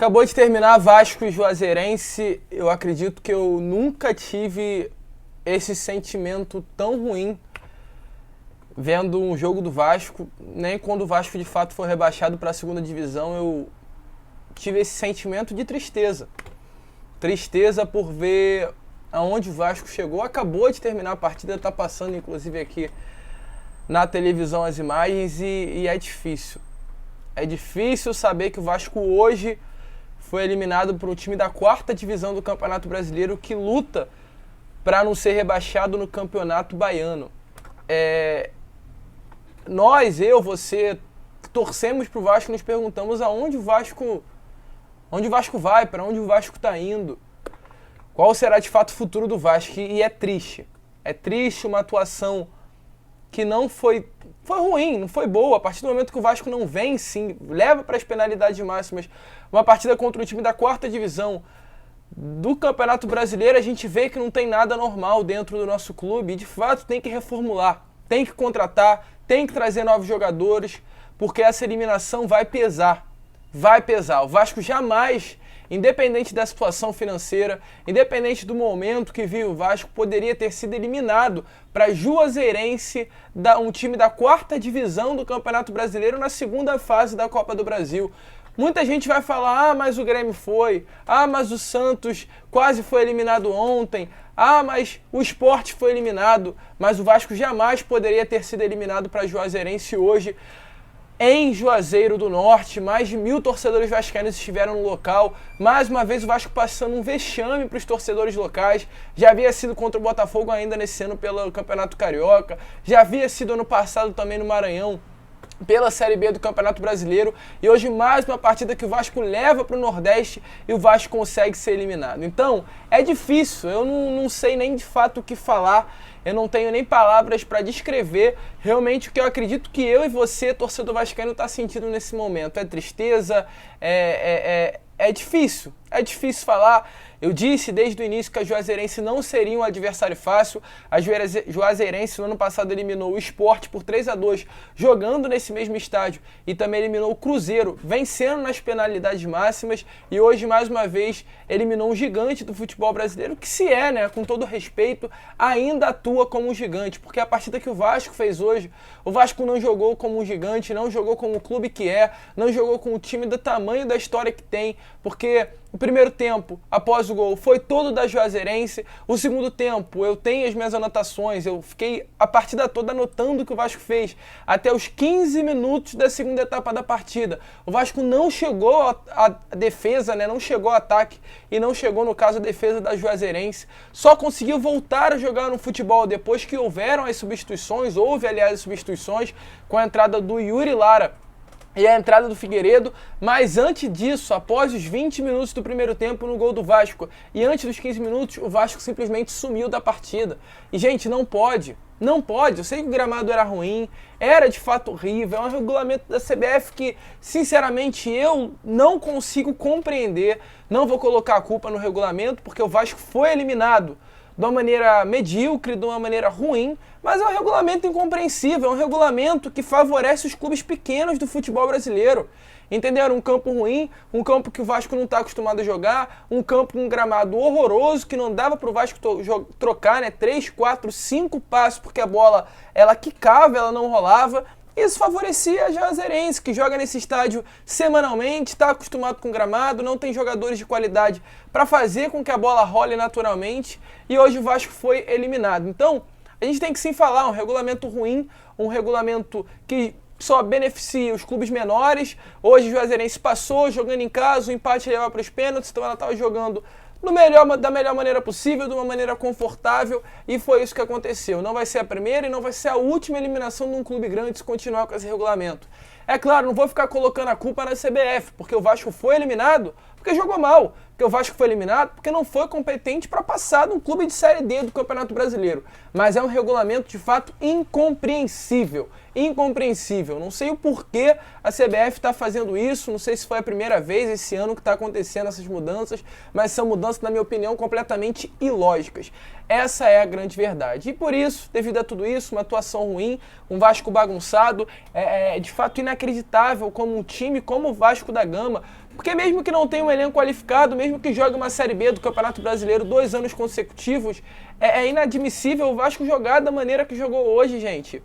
Acabou de terminar Vasco e Juazeirense. Eu acredito que eu nunca tive esse sentimento tão ruim vendo um jogo do Vasco. Nem quando o Vasco de fato foi rebaixado para a segunda divisão eu tive esse sentimento de tristeza. Tristeza por ver aonde o Vasco chegou. Acabou de terminar a partida, está passando inclusive aqui na televisão as imagens e é difícil. É difícil saber que o Vasco hoje foi eliminado por um time da 4ª divisão do Campeonato Brasileiro que luta para não ser rebaixado no Campeonato Baiano. Nós, você, torcemos para o Vasco e nos perguntamos onde o Vasco vai, para onde o Vasco está indo. Qual será de fato o futuro do Vasco? E é triste. É triste uma atuação que não foi ruim, não foi boa. A partir do momento que o Vasco não vence, leva para as penalidades máximas, uma partida contra o time da 4ª divisão do Campeonato Brasileiro, a gente vê que não tem nada normal dentro do nosso clube e de fato tem que reformular, tem que contratar, tem que trazer novos jogadores, porque essa eliminação vai pesar. Vai pesar. O Vasco jamais, independente da situação financeira, independente do momento que vive o Vasco, poderia ter sido eliminado para Juazeirense, um time da 4ª divisão do Campeonato Brasileiro, na segunda fase da Copa do Brasil. Muita gente vai falar, mas o Grêmio foi, mas o Santos quase foi eliminado ontem, mas o Sport foi eliminado, mas o Vasco jamais poderia ter sido eliminado para Juazeirense hoje. Em Juazeiro do Norte, mais de 1.000 torcedores vascaínos estiveram no local. Mais uma vez o Vasco passando um vexame para os torcedores locais. Já havia sido contra o Botafogo ainda nesse ano pelo Campeonato Carioca. Já havia sido ano passado também no Maranhão pela Série B do Campeonato Brasileiro. E hoje mais uma partida que o Vasco leva para o Nordeste e o Vasco consegue ser eliminado. Então é difícil, eu não sei nem de fato o que falar. Eu não tenho nem palavras para descrever realmente o que eu acredito que eu e você, torcedor vascaíno, está sentindo nesse momento. É tristeza, é difícil falar. Eu disse desde o início que a Juazeirense não seria um adversário fácil. A Juazeirense no ano passado eliminou o Sport por 3-2, jogando nesse mesmo estádio, e também eliminou o Cruzeiro, vencendo nas penalidades máximas, e hoje mais uma vez eliminou um gigante do futebol brasileiro, que com todo respeito, ainda atua como um gigante, porque a partida que o Vasco fez hoje, o Vasco não jogou como um gigante, não jogou como o clube que não jogou com o time do tamanho da história que tem, porque o primeiro tempo, após o gol, foi todo da Juazeirense. O segundo tempo, eu tenho as minhas anotações, eu fiquei a partida toda anotando o que o Vasco fez. Até os 15 minutos da segunda etapa da partida. O Vasco não chegou à defesa, não chegou ao ataque e não chegou, no caso, a defesa da Juazeirense. Só conseguiu voltar a jogar no futebol depois que houveram as substituições. Houve, aliás, as substituições com a entrada do Yuri Lara e a entrada do Figueiredo, mas antes disso, após os 20 minutos do primeiro tempo no gol do Vasco e antes dos 15 minutos, o Vasco simplesmente sumiu da partida. E, gente, não pode. Eu sei que o gramado era ruim, era de fato horrível, é um regulamento da CBF que, sinceramente, eu não consigo compreender. Não vou colocar a culpa no regulamento, porque o Vasco foi eliminado de uma maneira medíocre, de uma maneira ruim, mas é um regulamento incompreensível, é um regulamento que favorece os clubes pequenos do futebol brasileiro. Entenderam? Um campo ruim, um campo que o Vasco não está acostumado a jogar, um campo com um gramado horroroso que não dava para o Vasco trocar 3, 4, 5 passos, porque a bola ela quicava, ela não rolava. Isso favorecia a Juazeirense, que joga nesse estádio semanalmente, está acostumado com gramado, não tem jogadores de qualidade para fazer com que a bola role naturalmente, e hoje o Vasco foi eliminado. Então, a gente tem que sim falar, um regulamento ruim, um regulamento que só beneficia os clubes menores. Hoje o Juazeirense passou jogando em casa, o empate leva para os pênaltis, então ela estava jogando da melhor maneira possível, de uma maneira confortável, e foi isso que aconteceu. Não vai ser a primeira e não vai ser a última eliminação de um clube grande se continuar com esse regulamento. É claro, não vou ficar colocando a culpa na CBF, porque o Vasco foi eliminado porque jogou mal, porque o Vasco foi eliminado porque não foi competente para passar de um clube de Série D do Campeonato Brasileiro. Mas é um regulamento de fato incompreensível. Não sei o porquê a CBF está fazendo isso, não sei se foi a primeira vez esse ano que está acontecendo essas mudanças, mas são mudanças, na minha opinião, completamente ilógicas. Essa é a grande verdade. E por isso, devido a tudo isso, uma atuação ruim, um Vasco bagunçado, de fato inacreditável como um time como o Vasco da Gama Porque mesmo que não tenha um elenco qualificado, mesmo que jogue uma Série B do Campeonato Brasileiro 2 anos consecutivos, é inadmissível o Vasco jogar da maneira que jogou hoje, gente.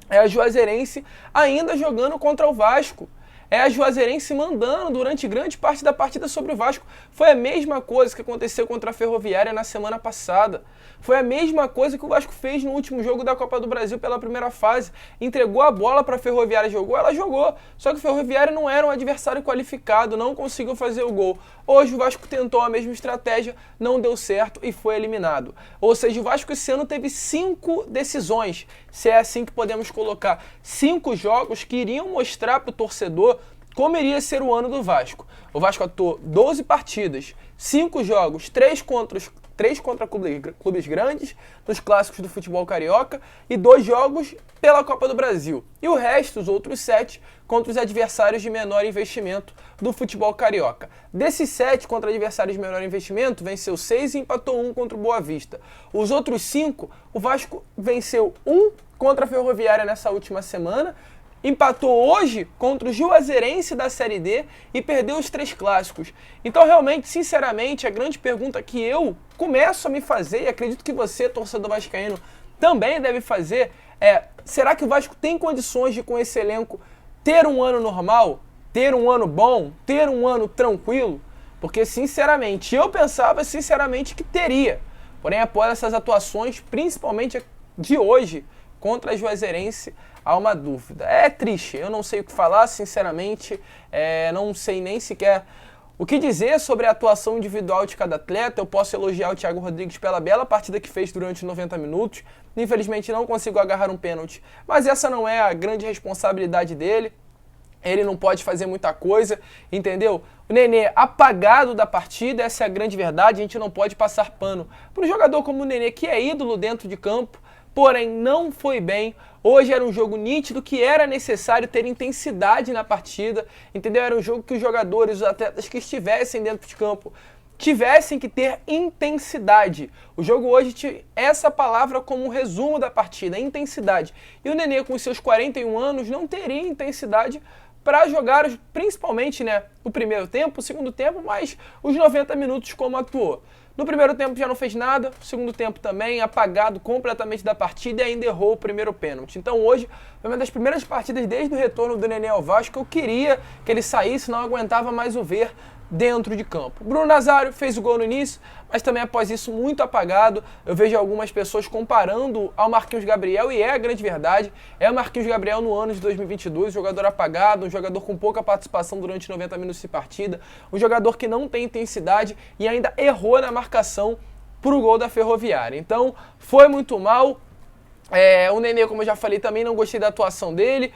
É a Juazeirense ainda jogando contra o Vasco. É a Juazeirense mandando durante grande parte da partida sobre o Vasco. Foi a mesma coisa que aconteceu contra a Ferroviária na semana passada. Foi a mesma coisa que o Vasco fez no último jogo da Copa do Brasil pela primeira fase. Entregou a bola para a Ferroviária, ela jogou. Só que o Ferroviária não era um adversário qualificado, não conseguiu fazer o gol. Hoje o Vasco tentou a mesma estratégia, não deu certo e foi eliminado. Ou seja, o Vasco esse ano teve 5 decisões, se é assim que podemos colocar. 5 jogos que iriam mostrar para o torcedor como iria ser o ano do Vasco. O Vasco atuou 12 partidas, 5 jogos, 3 contra clubes grandes, nos clássicos do futebol carioca, e 2 jogos pela Copa do Brasil. E o resto, os outros 7, contra os adversários de menor investimento do futebol carioca. Desses 7 contra adversários de menor investimento, venceu 6 e empatou 1 contra o Boa Vista. Os outros 5, o Vasco venceu 1 contra a Ferroviária nessa última semana, empatou hoje contra o Juazeirense da Série D e perdeu os 3 clássicos. Então, realmente, sinceramente, a grande pergunta que eu começo a me fazer, e acredito que você, torcedor vascaíno, também deve fazer, é: será que o Vasco tem condições de, com esse elenco, ter um ano normal, ter um ano bom, ter um ano tranquilo? Porque, sinceramente, eu pensava, que teria. Porém, após essas atuações, principalmente de hoje, contra a Juazeirense, há uma dúvida. É triste, eu não sei o que falar, sinceramente, não sei nem sequer o que dizer sobre a atuação individual de cada atleta. Eu posso elogiar o Thiago Rodrigues pela bela partida que fez durante 90 minutos, infelizmente não consigo agarrar um pênalti, mas essa não é a grande responsabilidade dele, ele não pode fazer muita coisa, entendeu? O Nenê apagado da partida, essa é a grande verdade, a gente não pode passar pano para um jogador como o Nenê, que é ídolo dentro de campo, porém não foi bem. Hoje era um jogo nítido que era necessário ter intensidade na partida, entendeu? Era um jogo que os jogadores, os atletas que estivessem dentro de campo, tivessem que ter intensidade. O jogo hoje tinha essa palavra como um resumo da partida, intensidade. E o Nenê, com seus 41 anos, não teria intensidade para jogar, principalmente, o primeiro tempo, o segundo tempo, mas os 90 minutos como atuou. No primeiro tempo já não fez nada, no segundo tempo também, apagado completamente da partida e ainda errou o primeiro pênalti. Então hoje foi uma das primeiras partidas desde o retorno do Nenê ao Vasco que eu queria que ele saísse, não aguentava mais o ver dentro de campo. Bruno Nazário fez o gol no início, mas também após isso muito apagado. Eu vejo algumas pessoas comparando ao Marquinhos Gabriel, e é a grande verdade, é o Marquinhos Gabriel no ano de 2022, um jogador apagado, um jogador com pouca participação durante 90 minutos de partida, um jogador que não tem intensidade e ainda errou na marcação pro gol da Ferroviária. Então, foi muito mal. O Nenê, como eu já falei, também não gostei da atuação dele.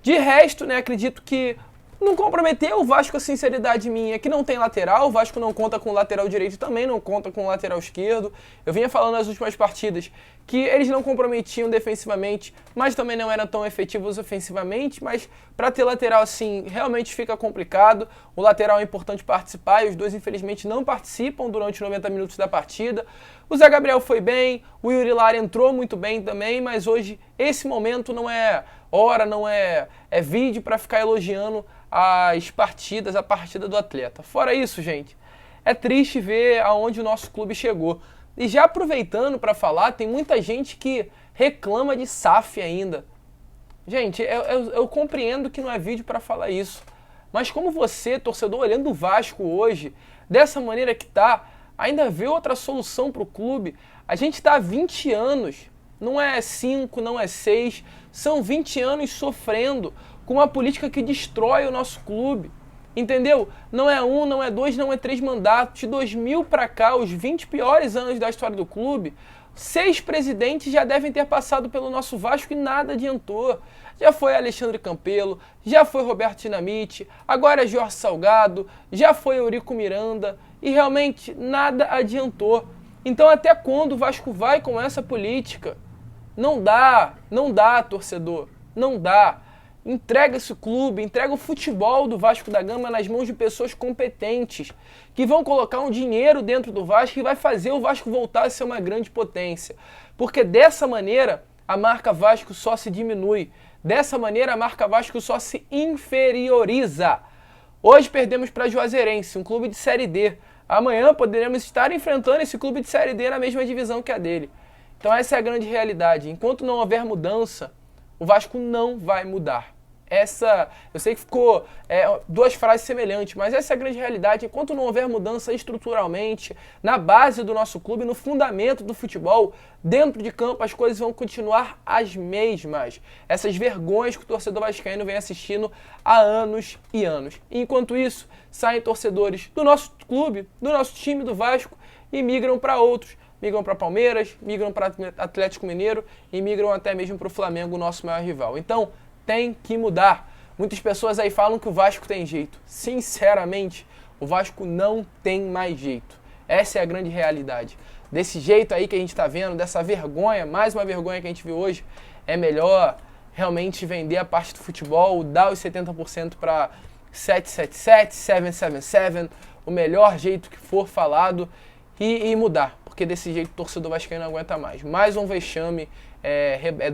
De resto, acredito que não comprometeu o Vasco, a sinceridade minha, que não tem lateral. O Vasco não conta com o lateral direito, também não conta com o lateral esquerdo. Eu vinha falando nas últimas partidas que eles não comprometiam defensivamente, mas também não eram tão efetivos ofensivamente. Mas para ter lateral assim, realmente fica complicado. O lateral é importante participar e os dois, infelizmente, não participam durante 90 minutos da partida. O Zé Gabriel foi bem, o Yuri Lara entrou muito bem também, mas hoje esse momento não é hora, não é vídeo para ficar elogiando as partidas, a partida do atleta. Fora isso, gente, é triste ver aonde o nosso clube chegou. E já aproveitando para falar, tem muita gente que reclama de SAF ainda. Gente, eu compreendo que não é vídeo para falar isso, mas como você, torcedor, olhando o Vasco hoje, dessa maneira que tá, ainda vê outra solução para o clube? A gente está há 20 anos, não é 5, não é 6, são 20 anos sofrendo com uma política que destrói o nosso clube, entendeu? Não é 1, não é 2, não é 3 mandatos. De 2000 para cá, os 20 piores anos da história do clube, 6 presidentes já devem ter passado pelo nosso Vasco e nada adiantou. Já foi Alexandre Campelo, já foi Roberto Dinamite, agora é Jorge Salgado, já foi Eurico Miranda e realmente nada adiantou. Então até quando o Vasco vai com essa política? Não dá, torcedor, não dá. Entrega esse clube, entrega o futebol do Vasco da Gama nas mãos de pessoas competentes, que vão colocar um dinheiro dentro do Vasco e vai fazer o Vasco voltar a ser uma grande potência. Porque dessa maneira, a marca Vasco só se diminui. Dessa maneira, a marca Vasco só se inferioriza. Hoje perdemos para Juazeirense, um clube de Série D. Amanhã poderemos estar enfrentando esse clube de Série D na mesma divisão que a dele. Então essa é a grande realidade. Enquanto não houver mudança, o Vasco não vai mudar. Eu sei que ficou duas frases semelhantes, mas essa é a grande realidade. Enquanto não houver mudança estruturalmente, na base do nosso clube, no fundamento do futebol, dentro de campo as coisas vão continuar as mesmas. Essas vergonhas que o torcedor vascaíno vem assistindo há anos e anos. E enquanto isso, saem torcedores do nosso clube, do nosso time do Vasco e migram para outros. Migram para Palmeiras, migram para Atlético Mineiro e migram até mesmo para o Flamengo, nosso maior rival. Então, tem que mudar. Muitas pessoas aí falam que o Vasco tem jeito. Sinceramente, o Vasco não tem mais jeito. Essa é a grande realidade. Desse jeito aí que a gente está vendo, dessa vergonha, mais uma vergonha que a gente viu hoje, é melhor realmente vender a parte do futebol, dar os 70% para 777, 777, o melhor jeito que for falado e mudar. Porque desse jeito o torcedor vascaíno não aguenta mais. Mais um vexame,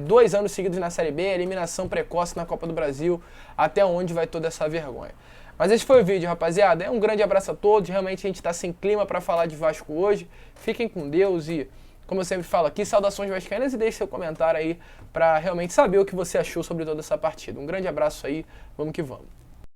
2 anos seguidos na Série B, eliminação precoce na Copa do Brasil, até onde vai toda essa vergonha. Mas esse foi o vídeo, rapaziada. Um grande abraço a todos, realmente a gente está sem clima para falar de Vasco hoje. Fiquem com Deus e, como eu sempre falo aqui, saudações vascaínas e deixe seu comentário aí para realmente saber o que você achou sobre toda essa partida. Um grande abraço aí, vamos que vamos.